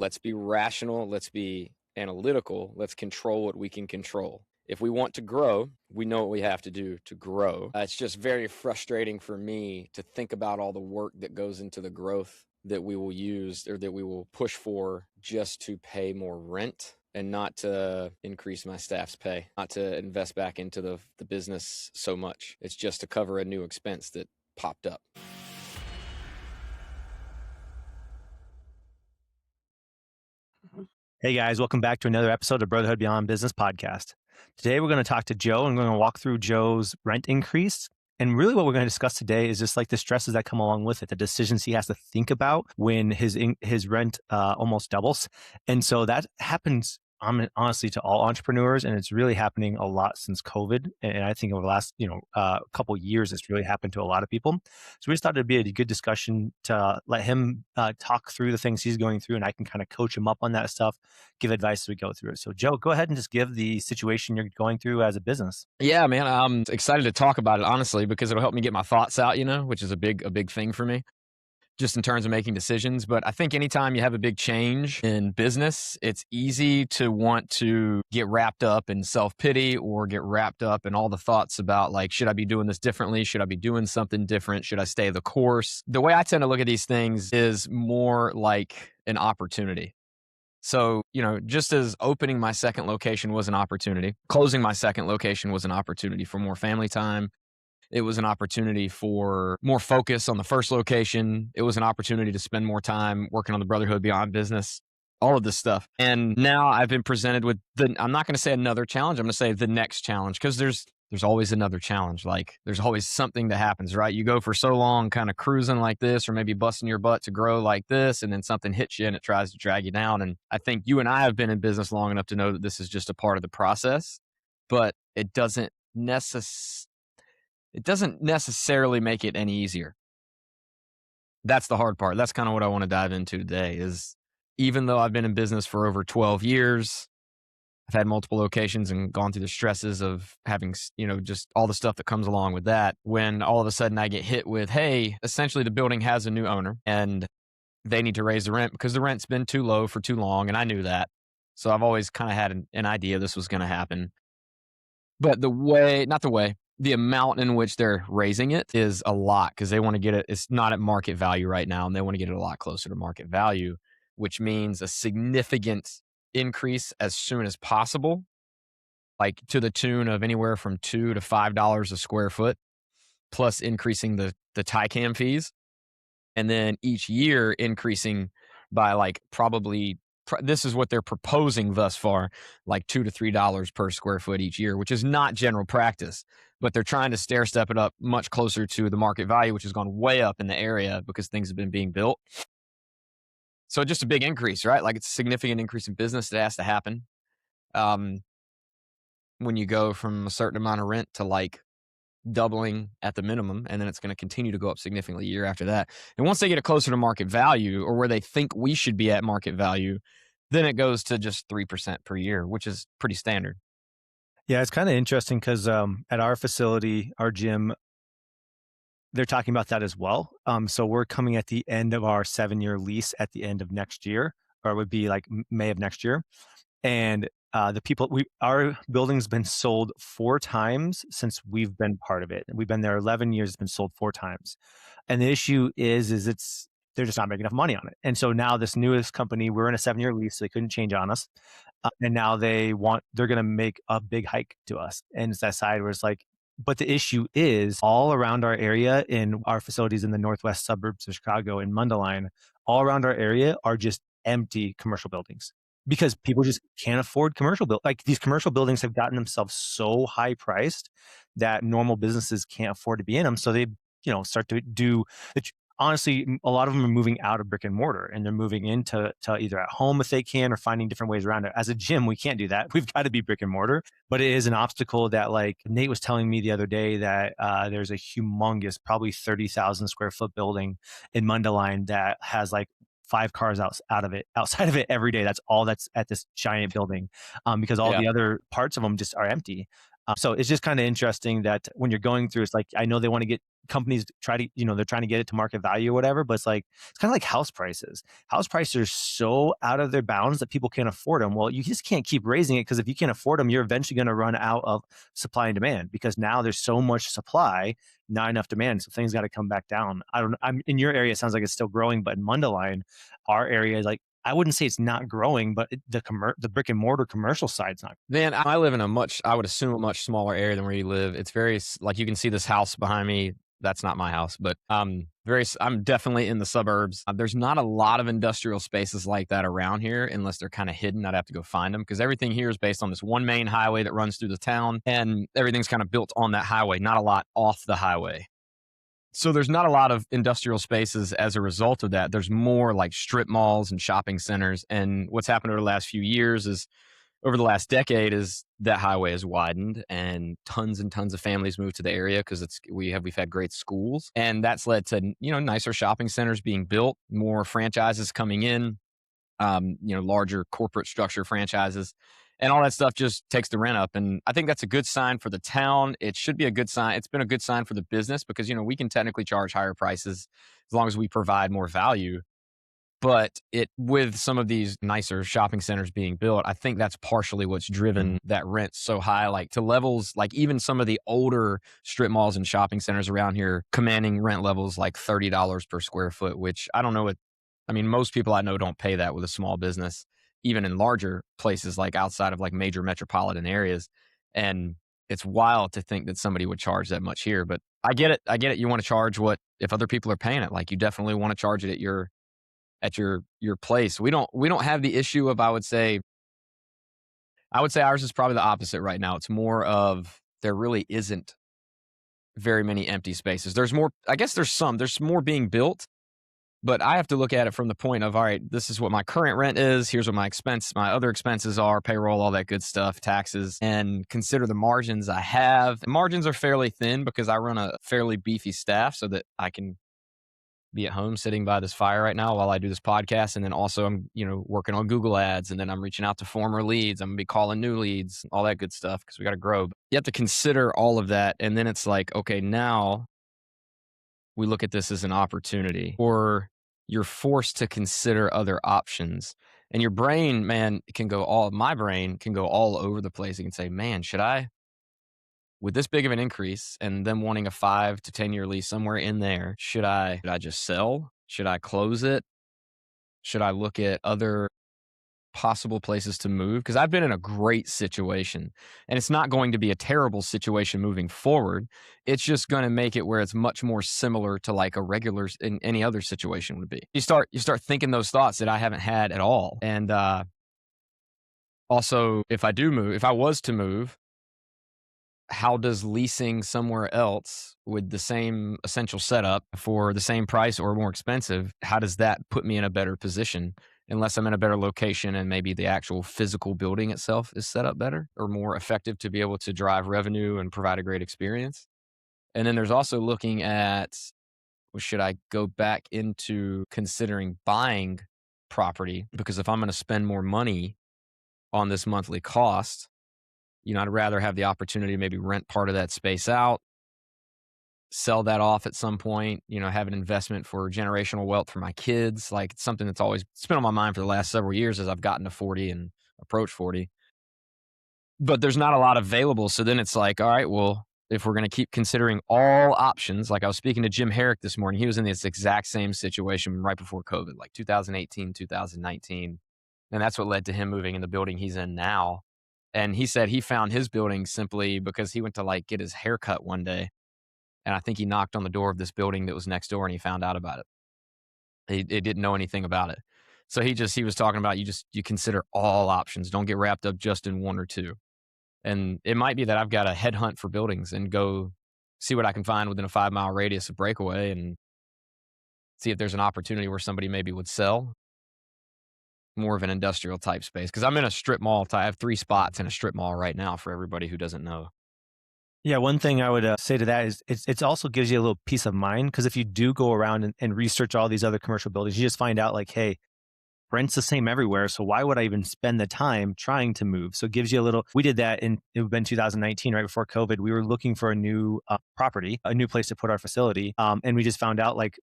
Let's be rational. Let's be analytical. Let's control what we can control. If we want to grow, we know what we have to do to grow. It's just very frustrating for me to think about all the work that goes into the growth that we will use or that we will push for just to pay more rent and not to increase my staff's pay, not to invest back into the business so much. It's just to cover a new expense that popped up. Hey guys, welcome back to another episode of Brotherhood Beyond Business podcast. Today we're going to talk to Joe and we're going to walk through Joe's rent increase. And really what we're going to discuss today is just like the stresses that come along with it, the decisions he has to think about when his rent almost doubles. And so that happens honestly to all entrepreneurs, and it's really happening a lot since COVID. And I think over the last couple of years, it's really happened to a lot of people. So we just thought it'd be a good discussion to let him talk through the things he's going through, and I can kind of coach him up on that stuff, give advice as we go through it. So Joe, go ahead and just give the situation you're going through as a business. Yeah, man, I'm excited to talk about it, honestly, because it'll help me get my thoughts out, which is a big thing for me, just in terms of making decisions. But I think anytime you have a big change in business, it's easy to want to get wrapped up in self-pity or get wrapped up in all the thoughts about like, should I be doing this differently? Should I be doing something different? Should I stay the course? The way I tend to look at these things is more like an opportunity. So, just as opening my second location was an opportunity, closing my second location was an opportunity for more family time. It was an opportunity for more focus on the first location. It was an opportunity to spend more time working on the Brotherhood Beyond Business, all of this stuff. And now I've been presented with I'm not going to say another challenge. I'm going to say the next challenge, because there's always another challenge. Like there's always something that happens, right? You go for so long kind of cruising like this, or maybe busting your butt to grow like this, and then something hits you and it tries to drag you down. And I think you and I have been in business long enough to know that this is just a part of the process, but it doesn't necessarily make it any easier. That's the hard part. That's kind of what I want to dive into today is, even though I've been in business for over 12 years, I've had multiple locations and gone through the stresses of having, just all the stuff that comes along with that. When all of a sudden I get hit with, hey, essentially the building has a new owner and they need to raise the rent because the rent's been too low for too long. And I knew that. So I've always kind of had an idea this was going to happen. But the amount in which they're raising it is a lot, because they want to get it. It's not at market value right now, and they want to get it a lot closer to market value, which means a significant increase as soon as possible, like to the tune of anywhere from $2 to $5 a square foot, plus increasing the TICAM fees, and then each year increasing by like probably. This is what they're proposing thus far, like $2 to $3 per square foot each year, which is not general practice, but they're trying to stair step it up much closer to the market value, which has gone way up in the area because things have been being built. So just a big increase, right? Like it's a significant increase in business that has to happen when you go from a certain amount of rent to like doubling at the minimum, and then it's going to continue to go up significantly year after that. And once they get it closer to market value, or where they think we should be at market value, then it goes to just 3% per year, which is pretty standard. Yeah, it's kind of interesting because at our facility, our gym, they're talking about that as well. So we're coming at the end of our 7-year lease at the end of next year, or it would be like May of next year. And our building's been sold 4 times since we've been part of it. We've been there 11 years. It's been sold 4 times. And the issue is they're just not making enough money on it. And so now this newest company, we're in a 7-year lease, so they couldn't change on us. And now they're going to make a big hike to us. And it's that side where it's like, but the issue is all around our area, in our facilities in the northwest suburbs of Chicago, in Mundelein, all around our area are just empty commercial buildings, because people just can't afford commercial buildings. Like these commercial buildings have gotten themselves so high priced that normal businesses can't afford to be in them. So they, start to do it. Honestly, a lot of them are moving out of brick and mortar, and they're moving into either at home if they can, or finding different ways around it. As a gym, we can't do that. We've got to be brick and mortar, but it is an obstacle that, like Nate was telling me the other day, that there's a humongous, probably 30,000 square foot building in Mundelein that has like 5 cars outside of it every day. That's all that's at this giant building, because all the other parts of them just are empty. So it's just kind of interesting that when you're going through, it's like, I know they want to get companies try to, they're trying to get it to market value or whatever, but it's like, it's kind of like house prices. House prices are so out of their bounds that people can't afford them. Well, you just can't keep raising it, because if you can't afford them, you're eventually going to run out of supply and demand, because now there's so much supply, not enough demand. So things got to come back down. I don't know. I'm in your area. It sounds like it's still growing, but in Mundelein, our area is like, I wouldn't say it's not growing, but the brick and mortar commercial side's not. Man, I live in I would assume a much smaller area than where you live. It's very, like you can see this house behind me. That's not my house, but I'm definitely in the suburbs. There's not a lot of industrial spaces like that around here unless they're kind of hidden. I'd have to go find them, because everything here is based on this one main highway that runs through the town, and everything's kind of built on that highway, not a lot off the highway. So there's not a lot of industrial spaces as a result of that. There's more like strip malls and shopping centers. And what's happened over the last few years is, over the last decade, is that highway has widened and tons of families moved to the area because we've had great schools, and that's led to nicer shopping centers being built, more franchises coming in, larger corporate structure franchises, and all that stuff just takes the rent up. And I think that's a good sign for the town. It should be a good sign. It's been a good sign for the business, because we can technically charge higher prices as long as we provide more value. But with some of these nicer shopping centers being built, I think that's partially what's driven that rent so high, like to levels like even some of the older strip malls and shopping centers around here commanding rent levels like $30 per square foot, which I don't know most people I know don't pay that with a small business, even in larger places like outside of like major metropolitan areas. And it's wild to think that somebody would charge that much here, but I get it. I get it. You want to charge what, if other people are paying it, like you definitely want to charge it at your place. We don't have the issue of, I would say ours is probably the opposite right now. It's more of, there really isn't very many empty spaces. There's more, I guess there's more being built, but I have to look at it from the point of, all right, this is what my current rent is. Here's what my other expenses are, payroll, all that good stuff, taxes, and consider the margins I have. The margins are fairly thin because I run a fairly beefy staff so that I can be at home sitting by this fire right now while I do this podcast. And then also I'm, working on Google ads, and then I'm reaching out to former leads. I'm gonna be calling new leads, all that good stuff, because we got to grow. But you have to consider all of that. And then it's like, okay, now we look at this as an opportunity, or you're forced to consider other options. And your brain, man, my brain can go all over the place. It can say, man, with this big of an increase and them wanting a 5 to 10 year lease somewhere in there, should I just sell? Should I close it? Should I look at other possible places to move? Because I've been in a great situation, and it's not going to be a terrible situation moving forward. It's just going to make it where it's much more similar to like a regular in any other situation would be. You start thinking those thoughts that I haven't had at all. And also, if I was to move, how does leasing somewhere else with the same essential setup for the same price or more expensive, how does that put me in a better position, unless I'm in a better location and maybe the actual physical building itself is set up better or more effective to be able to drive revenue and provide a great experience? And then there's also looking at, well, should I go back into considering buying property? Because if I'm going to spend more money on this monthly cost, I'd rather have the opportunity to maybe rent part of that space out, sell that off at some point, have an investment for generational wealth for my kids. Like, it's something that's always been on my mind for the last several years as I've gotten to 40 and approached 40. But there's not a lot available. So then it's like, all right, well, if we're going to keep considering all options, like I was speaking to Jim Herrick this morning, he was in this exact same situation right before COVID, like 2018, 2019. And that's what led to him moving in the building he's in now. And he said he found his building simply because he went to like get his hair cut one day. And I think he knocked on the door of this building that was next door, and he found out about it. He didn't know anything about it. So he was talking about, you consider all options. Don't get wrapped up just in one or two. And it might be that I've got to headhunt for buildings and go see what I can find within a 5-mile radius of breakaway, and see if there's an opportunity where somebody maybe would sell more of an industrial type space. Because I'm in a strip mall. I have 3 spots in a strip mall right now for everybody who doesn't know. Yeah, one thing I would say to that is it also gives you a little peace of mind, because if you do go around and research all these other commercial buildings, you just find out like, hey, rent's the same everywhere. So why would I even spend the time trying to move? So it gives you a little, we did that it would have been 2019, right before COVID. We were looking for a new property, a new place to put our facility. And we just found out like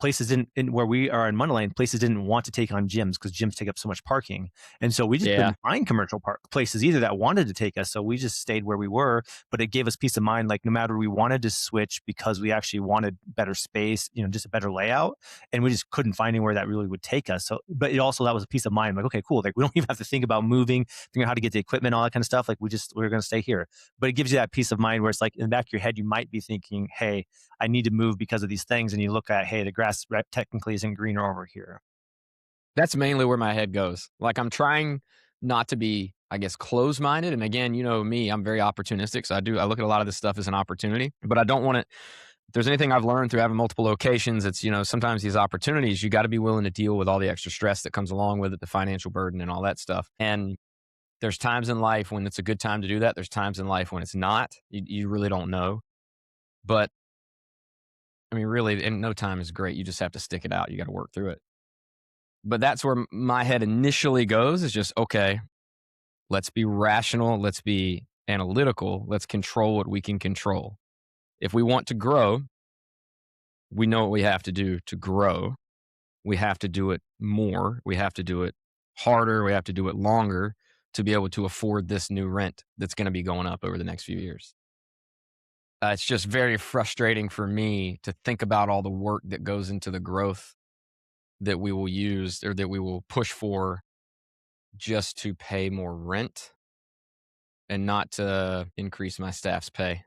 places didn't, in where we are in Moneyline, places didn't want to take on gyms because gyms take up so much parking. And so we just Yeah. couldn't find commercial park places either that wanted to take us. So we just stayed where we were, but it gave us peace of mind. Like no matter we wanted to switch because we actually wanted better space, just a better layout, and we just couldn't find anywhere that really would take us. So, but it also, that was a peace of mind. Like, okay, cool. Like we don't even have to think about moving, figuring out how to get the equipment, all that kind of stuff. Like we're going to stay here. But it gives you that peace of mind where it's like in the back of your head, you might be thinking, hey, I need to move because of these things. And you look at, hey, the grass technically isn't greener over here. That's mainly where my head goes. Like I'm trying not to be, I guess, closed-minded. And again, you know me, I'm very opportunistic. So I look at a lot of this stuff as an opportunity, but I don't want it. If there's anything I've learned through having multiple locations, it's, sometimes these opportunities, you got to be willing to deal with all the extra stress that comes along with it, the financial burden and all that stuff. And there's times in life when it's a good time to do that. There's times in life when it's not. You really don't know. But I mean, really, and no time is great. You just have to stick it out. You got to work through it. But that's where my head initially goes is just, okay, let's be rational. Let's be analytical. Let's control what we can control. If we want to grow, we know what we have to do to grow. We have to do it more. We have to do it harder. We have to do it longer to be able to afford this new rent that's going to be going up over the next few years. It's just very frustrating for me to think about all the work that goes into the growth that we will use or that we will push for just to pay more rent and not to increase my staff's pay.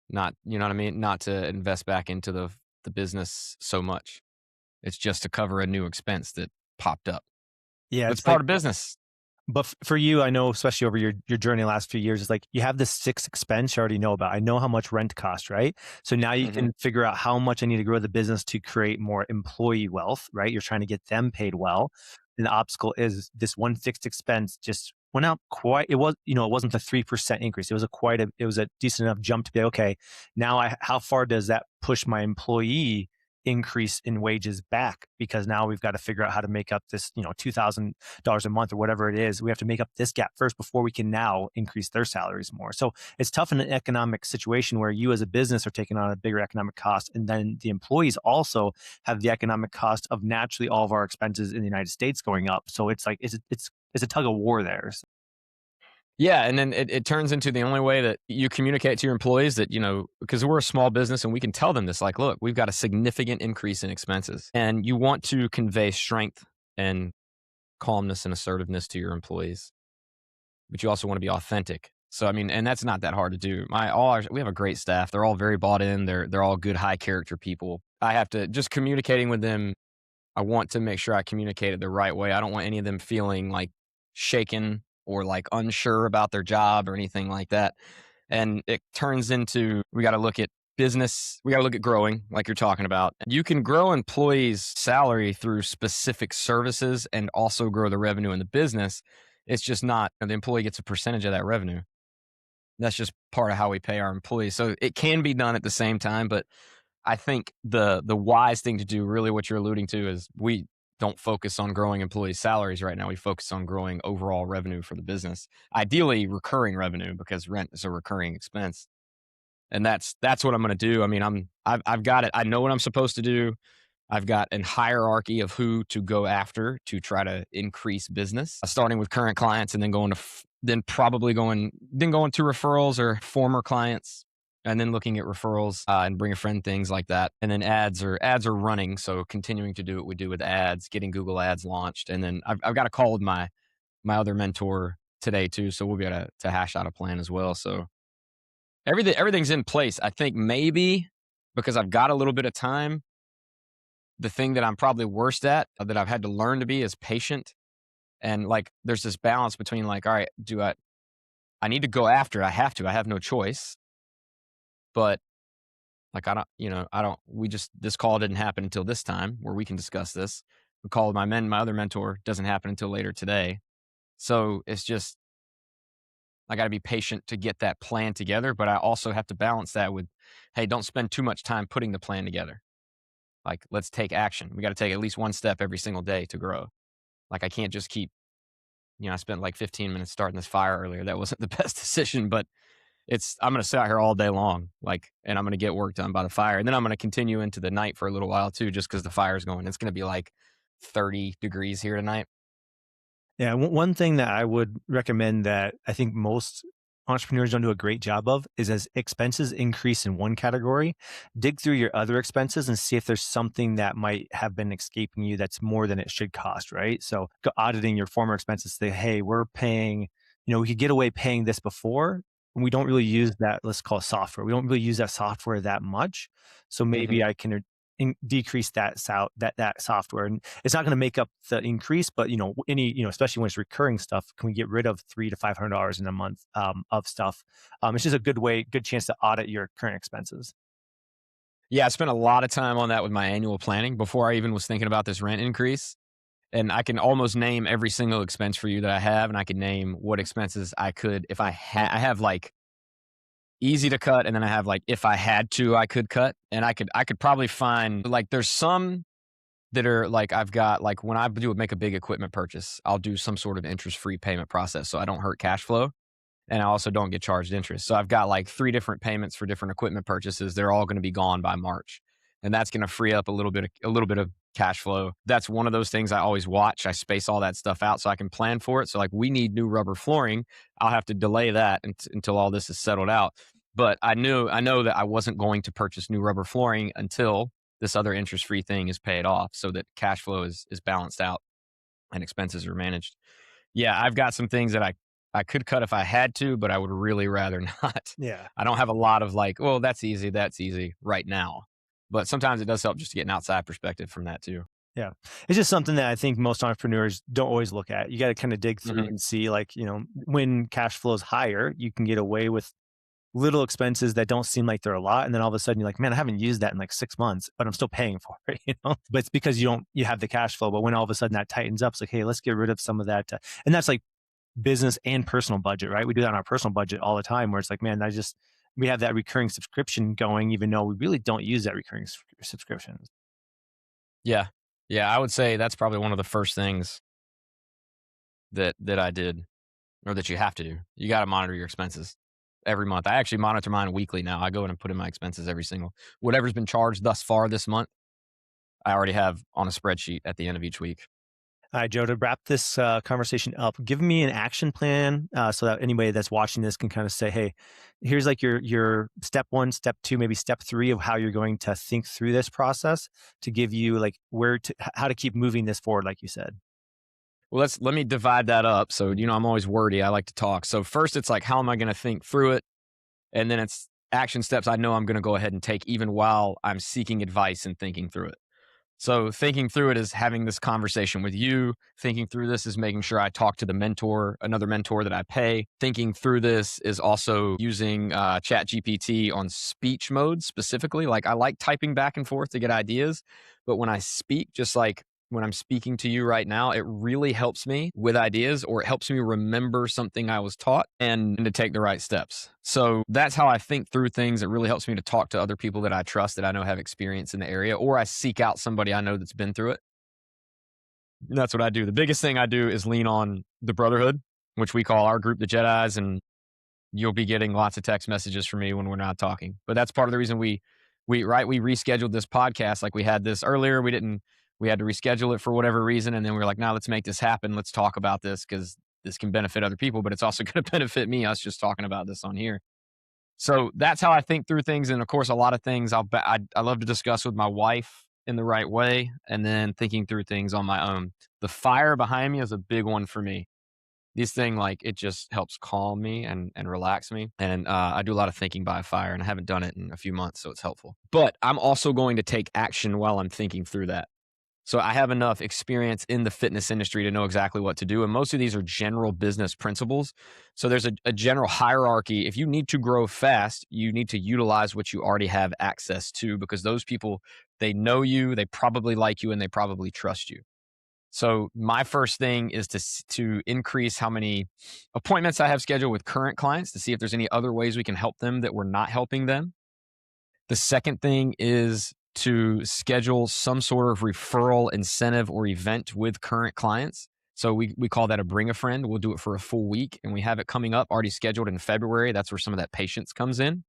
Not, you know what I mean? Not to invest back into the business so much. It's just to cover a new expense that popped up. Yeah, It's it's like, part of business. but for you, I know, especially over your journey the last few years, it's like you have this fixed expense you already know about. I know how much rent costs, right? So now you Mhm. can figure out how much I need to grow the business to create more employee wealth, right? You're trying to get them paid well. And the obstacle is this one fixed expense just went out quite, it was, it wasn't a 3% increase. It was a decent enough jump to be, okay, now how far does that push my employee increase in wages back? Because now we've got to figure out how to make up this, $2,000 a month or whatever it is. We have to make up this gap first before we can now increase their salaries more. So it's tough in an economic situation where you as a business are taking on a bigger economic cost. And then the employees also have the economic cost of naturally all of our expenses in the United States going up. So it's like, it's a tug of war there. Yeah, and then it turns into the only way that you communicate to your employees that, because we're a small business and we can tell them this, like, look, we've got a significant increase in expenses. And you want to convey strength and calmness and assertiveness to your employees, but you also want to be authentic. So, I mean, and that's not that hard to do. We have a great staff. They're all very bought in. They're all good, high character people. I have to just communicating with them. I want to make sure I communicate it the right way. I don't want any of them feeling like shaken or like unsure about their job or anything like that. And it turns into we got to look at business. We got to look at growing, like you're talking about. You can grow employees' salary through specific services and also grow the revenue in the business. It's just not the employee gets a percentage of that revenue. That's just part of how we pay our employees. So it can be done at the same time, but I think the wise thing to do, really what you're alluding to, is we don't focus on growing employee salaries right now. We focus on growing overall revenue for the business. Ideally recurring revenue, because rent is a recurring expense. And that's what I'm going to do. I mean, I've got it. I know what I'm supposed to do. I've got a hierarchy of who to go after to try to increase business, starting with current clients and then going to then going to referrals or former clients, and then looking at referrals and bring a friend, things like that. And then ads are running, so continuing to do what we do with ads, getting Google Ads launched, and then I've got a call with my other mentor today too, so we'll be able to hash out a plan as well. So everything's in place. I think maybe because I've got a little bit of time, the thing that I'm probably worst at that I've had to learn to be is patient. And like, there's this balance between like, all right, I need to go after, I have no choice. But like, this call didn't happen until this time where we can discuss this. The call with my other mentor doesn't happen until later today. So it's just, I got to be patient to get that plan together. But I also have to balance that with, hey, don't spend too much time putting the plan together. Like, let's take action. We got to take at least one step every single day to grow. Like I can't just keep, I spent like 15 minutes starting this fire earlier. That wasn't the best decision, but I'm going to sit out here all day long, and I'm going to get work done by the fire. And then I'm going to continue into the night for a little while too, just because the fire's going. It's going to be like 30 degrees here tonight. Yeah, one thing that I would recommend that I think most entrepreneurs don't do a great job of is as expenses increase in one category, dig through your other expenses and see if there's something that might have been escaping you that's more than it should cost, right? So auditing your former expenses, say, hey, we're paying, we could get away paying this before. And we don't really use that, let's call it software. We don't really use that software that much. So maybe I can decrease that software, and it's not going to make up the increase, but especially when it's recurring stuff, can we get rid of $300 to $500 in a month of stuff? It's just a good chance to audit your current expenses. Yeah, I spent a lot of time on that with my annual planning before I even was thinking about this rent increase. And I can almost name every single expense for you that I have, and I can name what expenses I could, if I have like easy to cut, and then I have like if I had to, I could cut, and I could probably find like there's some that are like I've got like when I make a big equipment purchase, I'll do some sort of interest-free payment process so I don't hurt cash flow. And I also don't get charged interest. So I've got like 3 different payments for different equipment purchases. They're all going to be gone by March. And that's going to free up a little bit of cash flow. That's one of those things I always watch. I space all that stuff out so I can plan for it. So like we need new rubber flooring. I'll have to delay that until all this is settled out. But I know that I wasn't going to purchase new rubber flooring until this other interest-free thing is paid off so that cash flow is balanced out and expenses are managed. Yeah, I've got some things that I could cut if I had to, but I would really rather not. Yeah. I don't have a lot of like, well, that's easy right now. But sometimes it does help just to get an outside perspective from that too. Yeah. It's just something that I think most entrepreneurs don't always look at. You got to kind of dig through and see, like, when cash flow is higher, you can get away with little expenses that don't seem like they're a lot. And then all of a sudden you're like, man, I haven't used that in like 6 months, but I'm still paying for it, But it's because you have the cash flow. But when all of a sudden that tightens up, it's like, hey, let's get rid of some of that. And that's like business and personal budget, right? We do that on our personal budget all the time where it's like, man, we have that recurring subscription going, even though we really don't use that recurring subscription. Yeah. Yeah. I would say that's probably one of the first things that I did, or that you have to do. You got to monitor your expenses every month. I actually monitor mine weekly now. I go in and put in my expenses whatever's been charged thus far this month, I already have on a spreadsheet at the end of each week. All right, Joe, to wrap this conversation up, give me an action plan so that anybody that's watching this can kind of say, hey, here's like your step 1, step 2, maybe step 3 of how you're going to think through this process to give you like how to keep moving this forward, like you said. Well, let me divide that up. So, I'm always wordy. I like to talk. So first it's like, how am I going to think through it? And then it's action steps I know I'm going to go ahead and take even while I'm seeking advice and thinking through it. So thinking through it is having this conversation with you. Thinking through this is making sure I talk to another mentor that I pay. Thinking through this is also using ChatGPT on speech mode specifically. Like I like typing back and forth to get ideas, but when I speak, just like when I'm speaking to you right now, it really helps me with ideas, or it helps me remember something I was taught and to take the right steps. So that's how I think through things. It really helps me to talk to other people that I trust, that I know have experience in the area, or I seek out somebody I know that's been through it. And that's what I do. The biggest thing I do is lean on the Brotherhood, which we call our group the Jedis, and you'll be getting lots of text messages from me when we're not talking. But that's part of the reason we rescheduled this podcast. Like we had this earlier, we had to reschedule it for whatever reason. And then we were like, now let's make this happen. Let's talk about this because this can benefit other people, but it's also going to benefit me, us just talking about this on here. So that's how I think through things. And of course, a lot of things I love to discuss with my wife in the right way, and then thinking through things on my own. The fire behind me is a big one for me. This thing, like, it just helps calm me and relax me. And I do a lot of thinking by a fire, and I haven't done it in a few months, so it's helpful. But I'm also going to take action while I'm thinking through that. So I have enough experience in the fitness industry to know exactly what to do. And most of these are general business principles. So there's a general hierarchy. If you need to grow fast, you need to utilize what you already have access to, because those people, they know you, they probably like you, and they probably trust you. So my first thing is to increase how many appointments I have scheduled with current clients to see if there's any other ways we can help them that we're not helping them. The second thing is to schedule some sort of referral incentive or event with current clients So we call that a bring a friend. We'll do it for a full week, and we have it coming up already scheduled in February. That's where some of that patience comes in.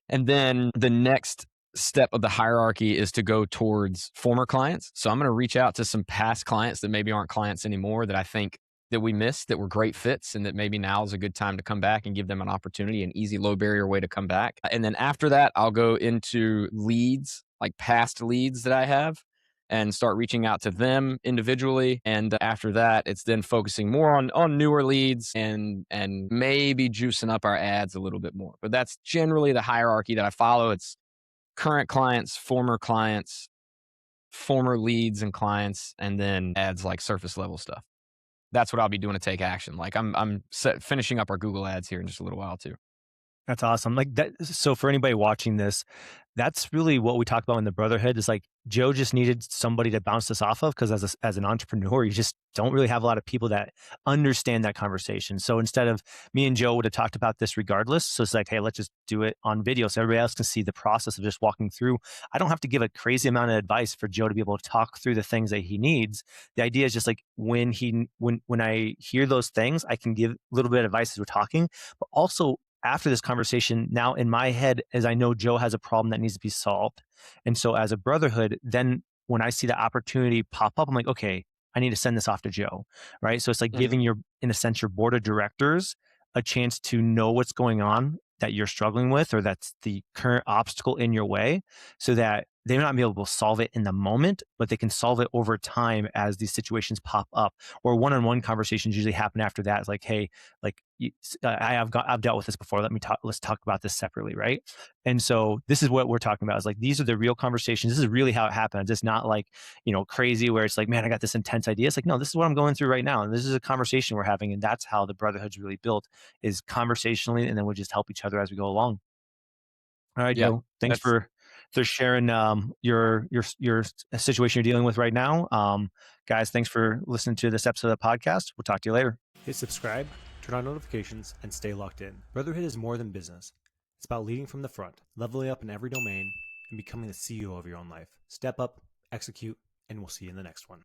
And then the next step of the hierarchy is to go towards former clients. So I'm going to reach out to some past clients that maybe aren't clients anymore that I think that we missed, that were great fits, and that maybe now is a good time to come back and give them an opportunity, an easy, low barrier way to come back. And then after that, I'll go into leads, like past leads that I have, and start reaching out to them individually. And after that, it's then focusing more on newer leads and maybe juicing up our ads a little bit more. But that's generally the hierarchy that I follow. It's current clients, former leads and clients, and then ads, like surface level stuff. That's what I'll be doing to take action. Like I'm finishing up our Google ads here in just a little while too. That's awesome. Like that. So for anybody watching this, that's really what we talk about in the Brotherhood is like Joe just needed somebody to bounce this off of because as an entrepreneur, you just don't really have a lot of people that understand that conversation. So instead of me and Joe would have talked about this regardless. So it's like, hey, let's just do it on video so everybody else can see the process of just walking through. I don't have to give a crazy amount of advice for Joe to be able to talk through the things that he needs. The idea is just like when I hear those things, I can give a little bit of advice as we're talking, but also after this conversation, now in my head, as I know Joe has a problem that needs to be solved. And so as a brotherhood, then when I see the opportunity pop up, I'm like, okay, I need to send this off to Joe. Right. So it's like giving in a sense, your board of directors a chance to know what's going on that you're struggling with, or that's the current obstacle in your way, so that they may not be able to solve it in the moment, but they can solve it over time as these situations pop up. Or one-on-one conversations usually happen after that. It's like, hey, like I've dealt with this before. Let's talk about this separately, right? And so this is what we're talking about. Is like these are the real conversations. This is really how it happens. It's not like crazy where it's like, man, I got this intense idea. It's like, no, this is what I'm going through right now, and this is a conversation we're having, and that's how the Brotherhood's really built, is conversationally, and then we just help each other as we go along. All right, Yeah, Joe. Thanks that's for sharing your situation you're dealing with right now. Guys, thanks for listening to this episode of the podcast. We'll talk to you later. Hit subscribe, turn on notifications, and stay locked in. Brotherhood is more than business. It's about leading from the front, leveling up in every domain, and becoming the CEO of your own life. Step up, execute, and we'll see you in the next one.